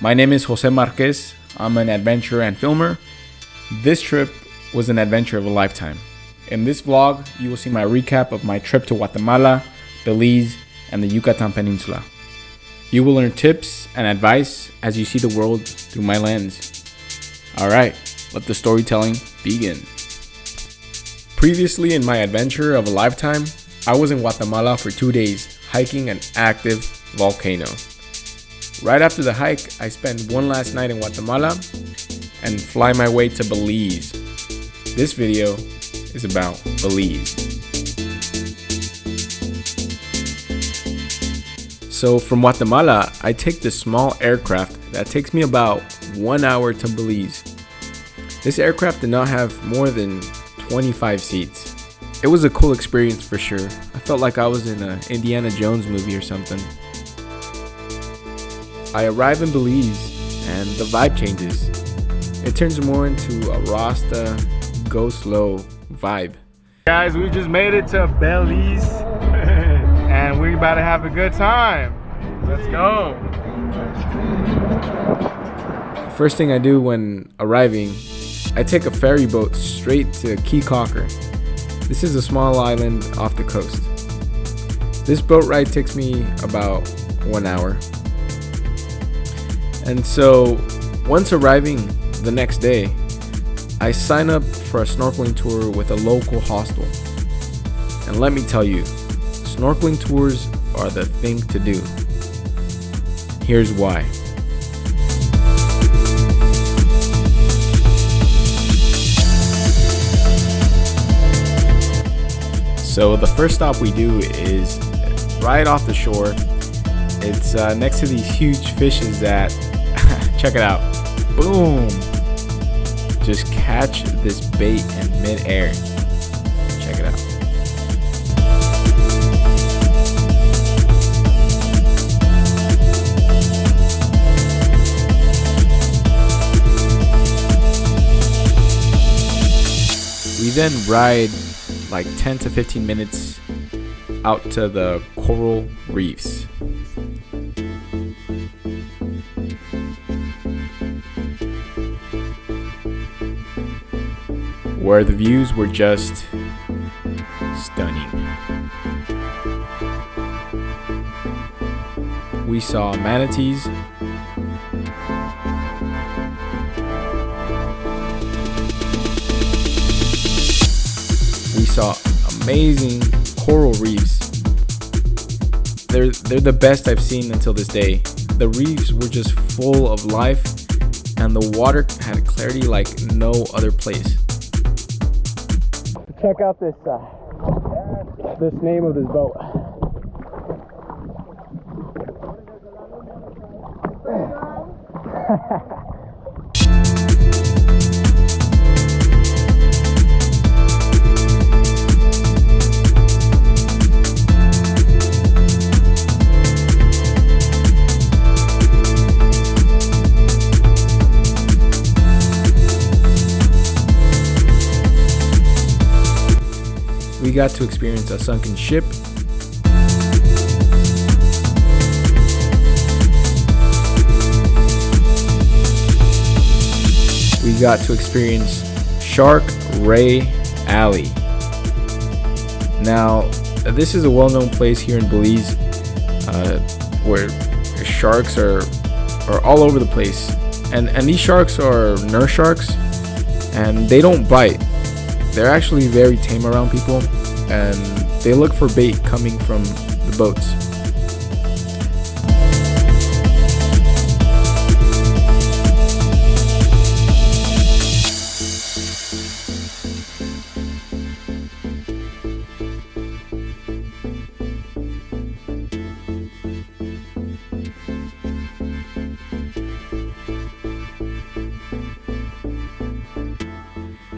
My name is Jose Marquez. I'm an adventurer and filmer. This trip was an adventure of a lifetime. In this vlog, you will see my recap of my trip to Guatemala, Belize, and the Yucatan Peninsula. You will learn tips and advice as you see the world through my lens. Alright, let the storytelling begin. Previously in my adventure of a lifetime, I was in Guatemala for 2 days hiking an active volcano. Right after the hike, I spent one last night in Guatemala and fly my way to Belize. This video is about Belize. So from Guatemala, I take this small aircraft that takes me about 1 hour to Belize. This aircraft did not have more than 25 seats. It was a cool experience for sure. I felt like I was in an Indiana Jones movie or something. I arrive in Belize and the vibe changes. It turns more into a Rasta, go slow vibe. Guys, we just made it to Belize and we're about to have a good time. Let's go. First thing I do when arriving, I take a ferry boat straight to Caulker. This is a small island off the coast. This boat ride takes me about 1 hour. And so once arriving the next day, I sign up for a snorkeling tour with a local hostel. And let me tell you, snorkeling tours are the thing to do. Here's why. So the first stop we do is right off the shore. It's next to these huge fishes that, check it out, boom, just catch this bait in mid-air. Check it out. We then ride like 10 to 15 minutes out to the coral reefs. Where the views were just stunning. We saw manatees, we saw amazing coral reefs. They're the best I've seen until this day. The reefs were just full of life and the water had clarity like no other place. Check out this name of this boat. We got to experience a sunken ship. We got to experience Shark Ray Alley. Now, this is a well-known place here in Belize where sharks are all over the place. And these sharks are nurse sharks and they don't bite. They're actually very tame around people and they look for bait coming from the boats.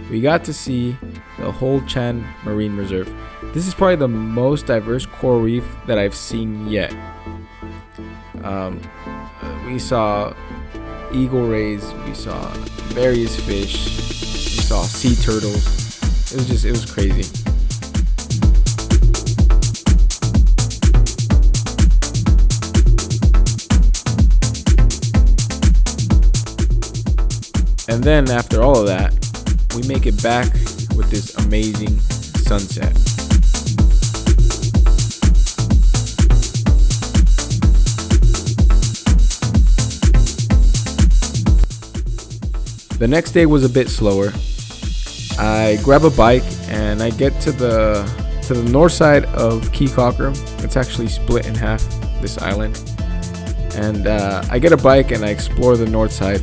We got to see the whole Chan Marine Reserve. This is probably the most diverse coral reef that I've seen yet. We saw eagle rays, we saw various fish, we saw sea turtles. It was crazy. And then after all of that, we make it back with this amazing sunset. The next day was a bit slower. I grab a bike and I get to the north side of Caulker. It's actually split in half, this island. And I get a bike and I explore the north side.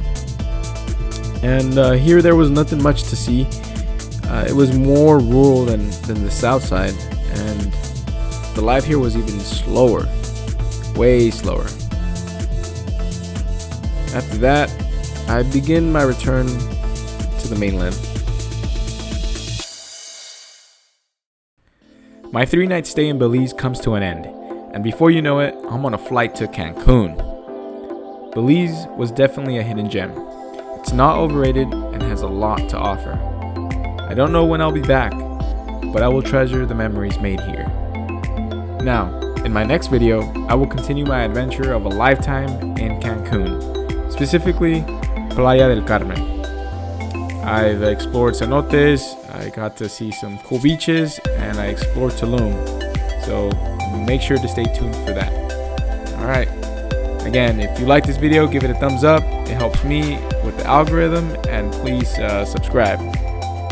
And here there was nothing much to see. It was more rural than the south side, and the life here was even slower, way slower. After that, I begin my return to the mainland. My 3-night stay in Belize comes to an end, and before you know it, I'm on a flight to Cancun. Belize was definitely a hidden gem. It's not overrated and has a lot to offer. I don't know when I'll be back, but I will treasure the memories made here. Now, in my next video, I will continue my adventure of a lifetime in Cancun, specifically Playa del Carmen. I've explored cenotes, I got to see some cool beaches, and I explored Tulum. So make sure to stay tuned for that. Alright, again, if you like this video, give it a thumbs up. It helps me with the algorithm, and please subscribe.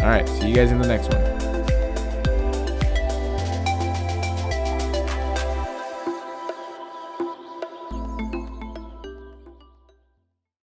Alright, see you guys in the next one.